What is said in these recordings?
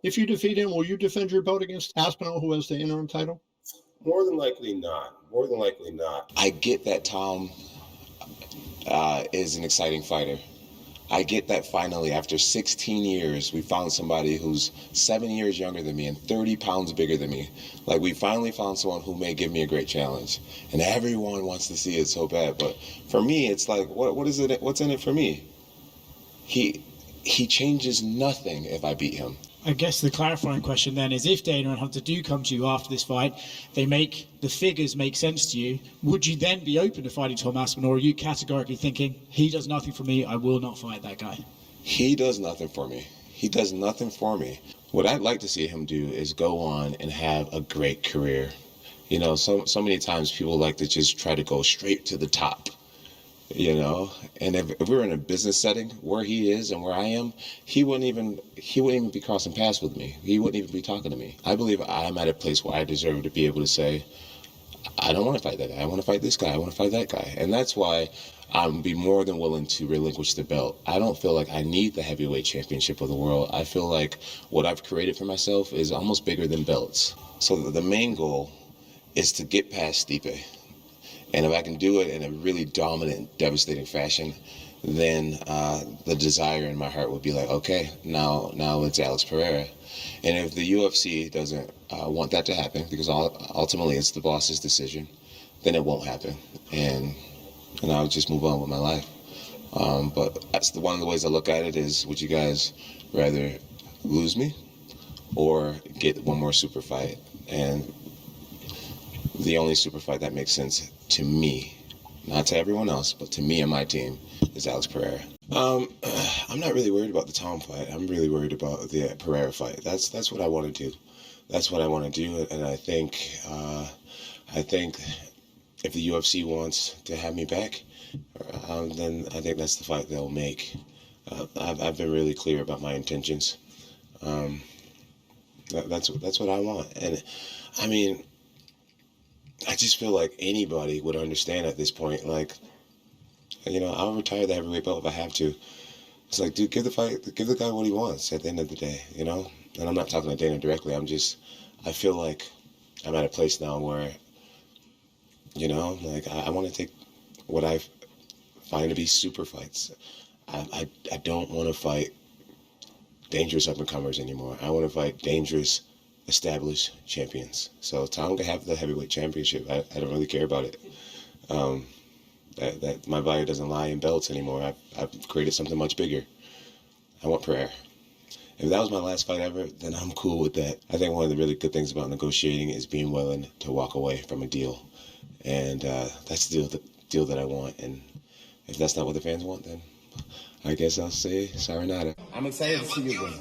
If you defeat him, will you defend your belt against Aspinall, who has the interim title? More than likely not. More than likely not. I get that Tom is an exciting fighter. I get that finally, after 16 years, we found somebody who's 7 years younger than me and 30 pounds bigger than me. Like, we finally found someone who may give me a great challenge. And everyone wants to see it so bad. But for me, it's like, what is it? What's in it for me? He changes nothing if I beat him. I guess the clarifying question then is, if Dana and Hunter do come to you after this fight, the figures make sense to you, would you then be open to fighting Tom Aspinall, or are you categorically thinking, he does nothing for me, I will not fight that guy? He does nothing for me. He does nothing for me. What I'd like to see him do is go on and have a great career. You know, so many times people like to just try to go straight to the top. You know, and if we were in a business setting where he is and where I am, he wouldn't even be crossing paths with me. He wouldn't even be talking to me. I believe I'm at a place where I deserve to be able to say, I don't want to fight that guy. I want to fight this guy. I want to fight that guy. And that's why I'm be more than willing to relinquish the belt. I don't feel like I need the heavyweight championship of the world. I feel like what I've created for myself is almost bigger than belts. So the main goal is to get past Stipe. And if I can do it in a really dominant, devastating fashion, then the desire in my heart would be like, okay, now it's Alex Pereira. And if the UFC doesn't want that to happen, because ultimately it's the boss's decision, then it won't happen. And I'll just move on with my life. But that's one of the ways I look at it is, would you guys rather lose me or get one more super fight? And the only super fight that makes sense to me, not to everyone else, but to me and my team, is Alex Pereira. I'm not really worried about the Tom fight. I'm really worried about the Pereira fight. That's what I want to do. That's what I want to do, and I think if the UFC wants to have me back, then I think that's the fight they'll make. I've been really clear about my intentions. That's what I want, and I mean, I just feel like anybody would understand at this point. Like, you know, I'll retire the heavyweight belt if I have to. It's like, dude, give the guy what he wants at the end of the day, you know? And I'm not talking to Dana directly. I feel like I'm at a place now where, you know, like I want to take what I find to be super fights. I don't want to fight dangerous up-and-comers anymore. I want to fight dangerous, established champions. So Tom can have the heavyweight championship. I don't really care about it. That my value doesn't lie in belts anymore. I've created something much bigger. I want Pereira. If that was my last fight ever, then I'm cool with that. I think one of the really good things about negotiating is being willing to walk away from a deal. And that's the deal that I want. And if that's not what the fans want, then I guess I'll say sayonara. I'm excited to see you again.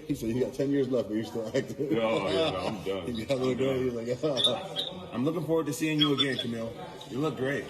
He said, you got 10 years left, but you're still active. No, I'm done. You got a little girl, he's like, oh. I'm looking forward to seeing you again, Camille. You look great.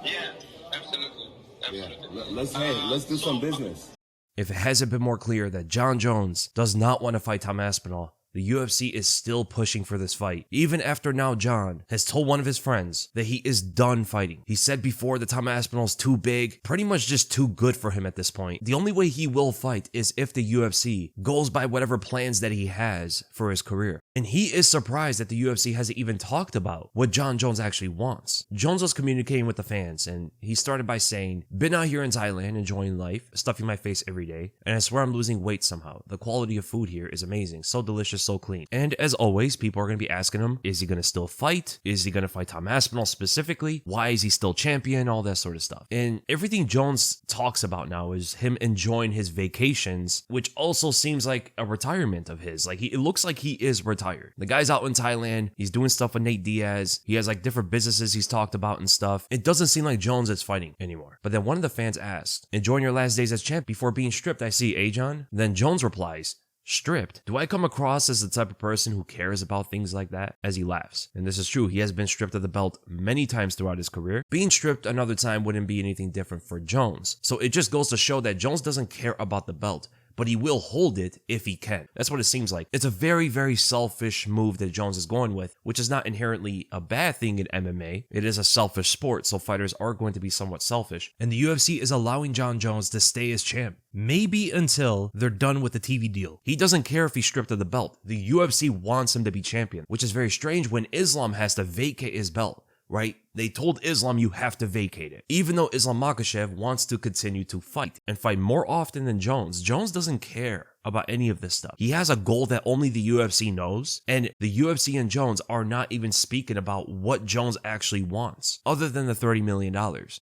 Yeah, absolutely. Yeah. Let's do some business. If it hasn't been more clear that Jon Jones does not want to fight Tom Aspinall, the UFC is still pushing for this fight, even after now Jon has told one of his friends that he is done fighting. He said before that Tom Aspinall's too big, pretty much just too good for him at this point. The only way he will fight is if the UFC goes by whatever plans that he has for his career. And he is surprised that the UFC hasn't even talked about what Jon Jones actually wants. Jones was communicating with the fans, and he started by saying, "Been out here in Thailand enjoying life, stuffing my face every day, and I swear I'm losing weight somehow. The quality of food here is amazing, so delicious, so clean." And as always, people are going to be asking him, is he going to still fight? Is he going to fight Tom Aspinall specifically? Why is he still champion? All that sort of stuff. And everything Jones talks about now is him enjoying his vacations, which also seems like a retirement of his. Like, it looks like he is retired. The guy's out in Thailand. He's doing stuff with Nate Diaz. He has like different businesses he's talked about and stuff. It doesn't seem like Jones is fighting anymore. But then one of the fans asked, "Enjoying your last days as champ before being stripped, I see, Jon?" Then Jones replies, "Stripped? Do I come across as the type of person who cares about things like that?" As he laughs. And this is true. He has been stripped of the belt many times throughout his career. Being stripped another time wouldn't be anything different for Jones. So it just goes to show that Jones doesn't care about the belt, but he will hold it if he can. That's what it seems like. It's a very, very selfish move that Jones is going with, which is not inherently a bad thing in MMA. It is a selfish sport, so fighters are going to be somewhat selfish. And the UFC is allowing Jon Jones to stay as champ. Maybe until they're done with the TV deal. He doesn't care if he's stripped of the belt. The UFC wants him to be champion, which is very strange when Islam has to vacate his belt, right? They told Islam you have to vacate it. Even though Islam Makhachev wants to continue to fight and fight more often than Jones, Jones doesn't care about any of this stuff. He has a goal that only the UFC knows, and the UFC and Jones are not even speaking about what Jones actually wants, other than the $30 million.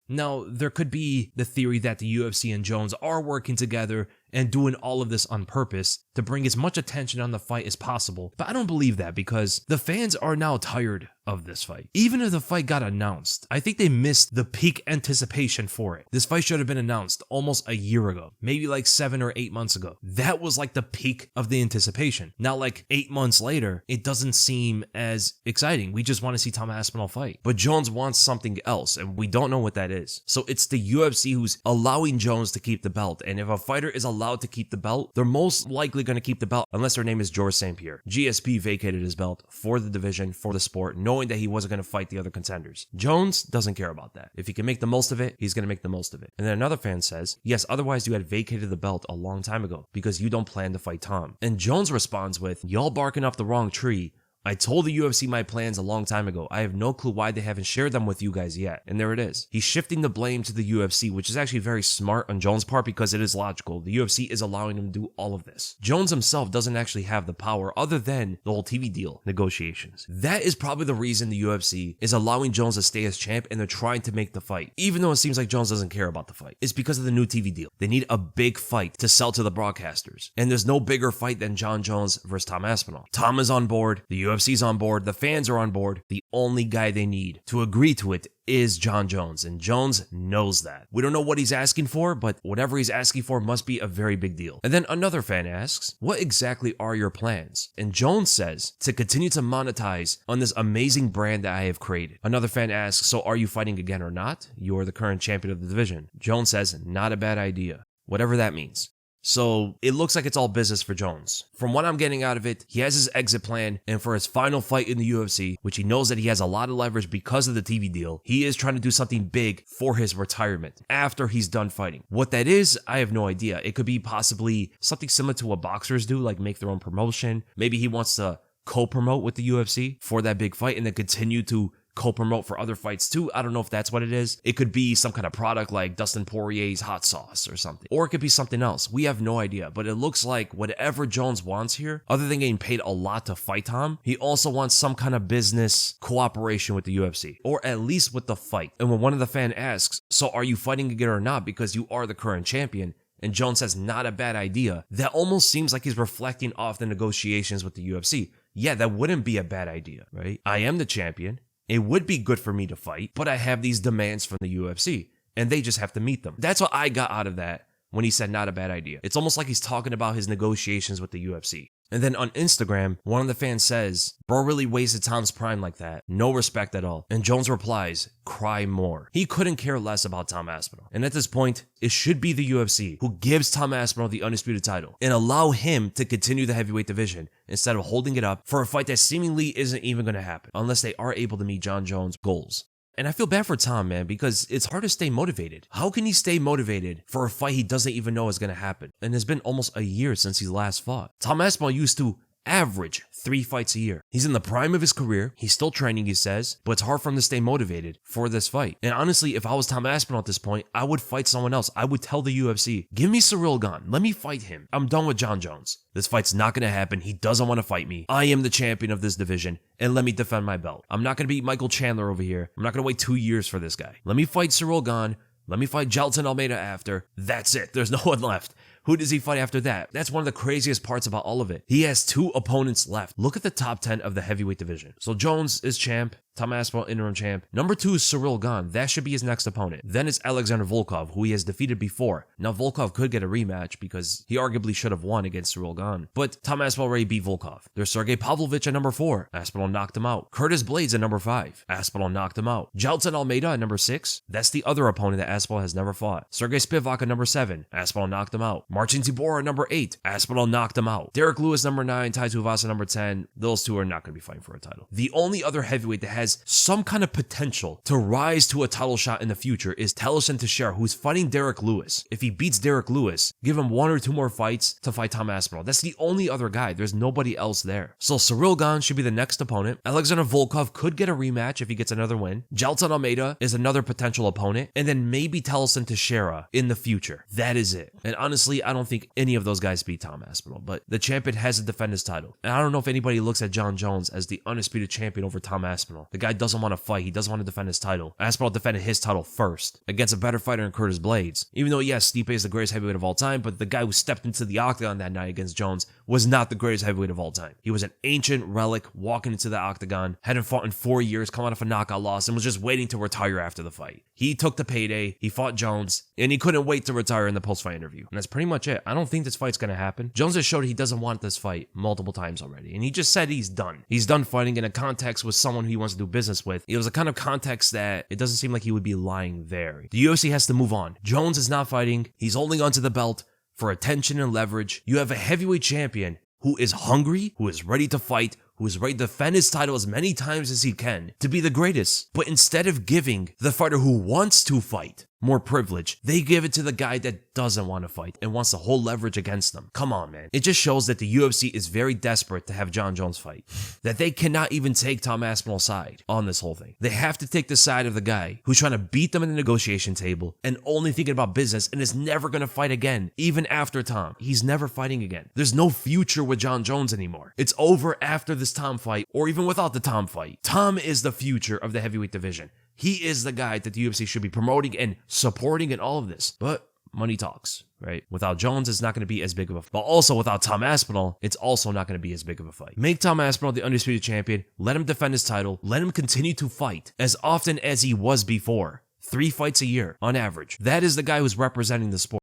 Now, there could be the theory that the UFC and Jones are working together and doing all of this on purpose to bring as much attention on the fight as possible, but I don't believe that because the fans are now tired of this fight. Even if the fight got announced, I think they missed the peak anticipation for it. This fight should have been announced almost a year ago, maybe like 7 or 8 months ago. That was like the peak of the anticipation. Now, like 8 months later, it doesn't seem as exciting. We just want to see Tom Aspinall fight. But Jones wants something else, and we don't know what that is. So it's the UFC who's allowing Jones to keep the belt, and if a fighter is allowed to keep the belt, they're most likely going to keep the belt unless their name is Georges St. Pierre. GSP vacated his belt for the division, for the sport, knowing that he wasn't going to fight the other contenders. Jones doesn't care about that. If he can make the most of it, he's going to make the most of it. And then another fan says, yes, otherwise you had vacated the belt a long time ago because you don't plan to fight Tom. And Jones responds with, y'all barking up the wrong tree. I told the UFC my plans a long time ago. I have no clue why they haven't shared them with you guys yet. And there it is. He's shifting the blame to the UFC, which is actually very smart on Jones' part because it is logical. The UFC is allowing him to do all of this. Jones himself doesn't actually have the power other than the whole TV deal negotiations. That is probably the reason the UFC is allowing Jones to stay as champ and they're trying to make the fight. Even though it seems like Jones doesn't care about the fight. It's because of the new TV deal. They need a big fight to sell to the broadcasters. And there's no bigger fight than Jon Jones versus Tom Aspinall. Tom is on board. The UFC's on board, the fans are on board. The only guy they need to agree to it is Jon Jones, and Jones knows that. We don't know what he's asking for, but whatever he's asking for must be a very big deal. And then another fan asks, what exactly are your plans? And Jones says, to continue to monetize on this amazing brand that I have created. Another fan asks, so are you fighting again or not? You're the current champion of the division. Jones says, not a bad idea. Whatever that means. So it looks like it's all business for Jones. From what I'm getting out of it, he has his exit plan, and for his final fight in the UFC, which he knows that he has a lot of leverage because of the TV deal, he is trying to do something big for his retirement after he's done fighting. What that is, I have no idea. It could be possibly something similar to what boxers do, like make their own promotion. Maybe he wants to co-promote with the UFC for that big fight and then continue to co-promote for other fights too. I don't know if that's what it is. It could be some kind of product like Dustin Poirier's hot sauce or something. Or it could be something else. We have no idea. But it looks like whatever Jones wants here, other than getting paid a lot to fight Tom, he also wants some kind of business cooperation with the UFC. Or at least with the fight. And when one of the fans asks, so are you fighting again or not because you are the current champion? And Jones says, not a bad idea. That almost seems like he's reflecting off the negotiations with the UFC. Yeah, that wouldn't be a bad idea, right? I am the champion. It would be good for me to fight, but I have these demands from the UFC, and they just have to meet them. That's what I got out of that when he said not a bad idea. It's almost like he's talking about his negotiations with the UFC. And then on Instagram, one of the fans says, bro really wasted Tom's prime like that. No respect at all. And Jones replies, cry more. He couldn't care less about Tom Aspinall. And at this point, it should be the UFC who gives Tom Aspinall the undisputed title and allow him to continue the heavyweight division instead of holding it up for a fight that seemingly isn't even going to happen unless they are able to meet Jon Jones' goals. And I feel bad for Tom, man, because it's hard to stay motivated. How can he stay motivated for a fight he doesn't even know is going to happen? And it's been almost a year since he last fought. Tom Aspinall used to average 3 fights a year. He's in the prime of his career. He's still training, he says, but it's hard for him to stay motivated for this fight. And honestly, if I was Tom Aspinall at this point, I would fight someone else. I would tell the UFC, give me Ciryl Gane. Let me fight him. I'm done with Jon Jones. This fight's not going to happen. He doesn't want to fight me. I am the champion of this division, and let me defend my belt. I'm not going to beat Michael Chandler over here. I'm not going to wait 2 years for this guy. Let me fight Ciryl Gane. Let me fight Jailton Almeida after. That's it. There's no one left. Who does he fight after that? That's one of the craziest parts about all of it. He has 2 opponents left. Look at the top 10 of the heavyweight division. So Jones is champ. Tom Aspinall, interim champ. Number 2 is Ciryl Gane. That should be his next opponent. Then it's Alexander Volkov, who he has defeated before. Now, Volkov could get a rematch because he arguably should have won against Ciryl Gane. But Tom Aspinall already beat Volkov. There's Sergey Pavlovich at number 4. Aspinall knocked him out. Curtis Blades at number 5. Aspinall knocked him out. Jailton Almeida at number 6. That's the other opponent that Aspinall has never fought. Sergey Spivak at number 7. Aspinall knocked him out. Marcin Tybura, number 8. Aspinall knocked him out. Derek Lewis, number 9. Tai Tuivasa, number 10. Those two are not going to be fighting for a title. The only other heavyweight that has some kind of potential to rise to a title shot in the future is Taliesin Teixeira, who's fighting Derek Lewis. If he beats Derek Lewis, give him 1 or 2 more fights to fight Tom Aspinall. That's the only other guy. There's nobody else there. So Ciryl Gane should be the next opponent. Alexander Volkov could get a rematch if he gets another win. Jailton Almeida is another potential opponent. And then maybe Taliesin Teixeira in the future. That is it. And honestly, I don't think any of those guys beat Tom Aspinall, but the champion has to defend his title. And I don't know if anybody looks at Jon Jones as the undisputed champion over Tom Aspinall. The guy doesn't want to fight. He doesn't want to defend his title. Aspinall defended his title first against a better fighter in Curtis Blades. Even though, yes, Stipe is the greatest heavyweight of all time, but the guy who stepped into the octagon that night against Jones was not the greatest heavyweight of all time. He was an ancient relic walking into the octagon, hadn't fought in 4 years, come out of a knockout loss, and was just waiting to retire after the fight. He took the payday, he fought Jones, and he couldn't wait to retire in the post-fight interview. And that's pretty much it. I don't think this fight's going to happen. Jones has showed he doesn't want this fight multiple times already, and he just said he's done. He's done fighting in a context with someone who he wants to do business with. It was a kind of context that it doesn't seem like he would be lying there. The UFC has to move on. Jones is not fighting. He's holding onto the belt for attention and leverage. You have a heavyweight champion who is hungry, who is ready to fight, who is ready to defend his title as many times as he can to be the greatest. But instead of giving the fighter who wants to fight more privilege, they give it to the guy that doesn't want to fight and wants to hold leverage against them. Come on, man. It just shows that the UFC is very desperate to have Jon Jones fight. That they cannot even take Tom Aspinall's side on this whole thing. They have to take the side of the guy who's trying to beat them in the negotiation table and only thinking about business and is never going to fight again. Even after Tom. He's never fighting again. There's no future with Jon Jones anymore. It's over after this Tom fight or even without the Tom fight. Tom is the future of the heavyweight division. He is the guy that the UFC should be promoting and supporting in all of this. But money talks, right? Without Jones, it's not going to be as big of a fight. But also without Tom Aspinall, it's also not going to be as big of a fight. Make Tom Aspinall the undisputed champion. Let him defend his title. Let him continue to fight as often as he was before. 3 fights a year on average. That is the guy who's representing the sport.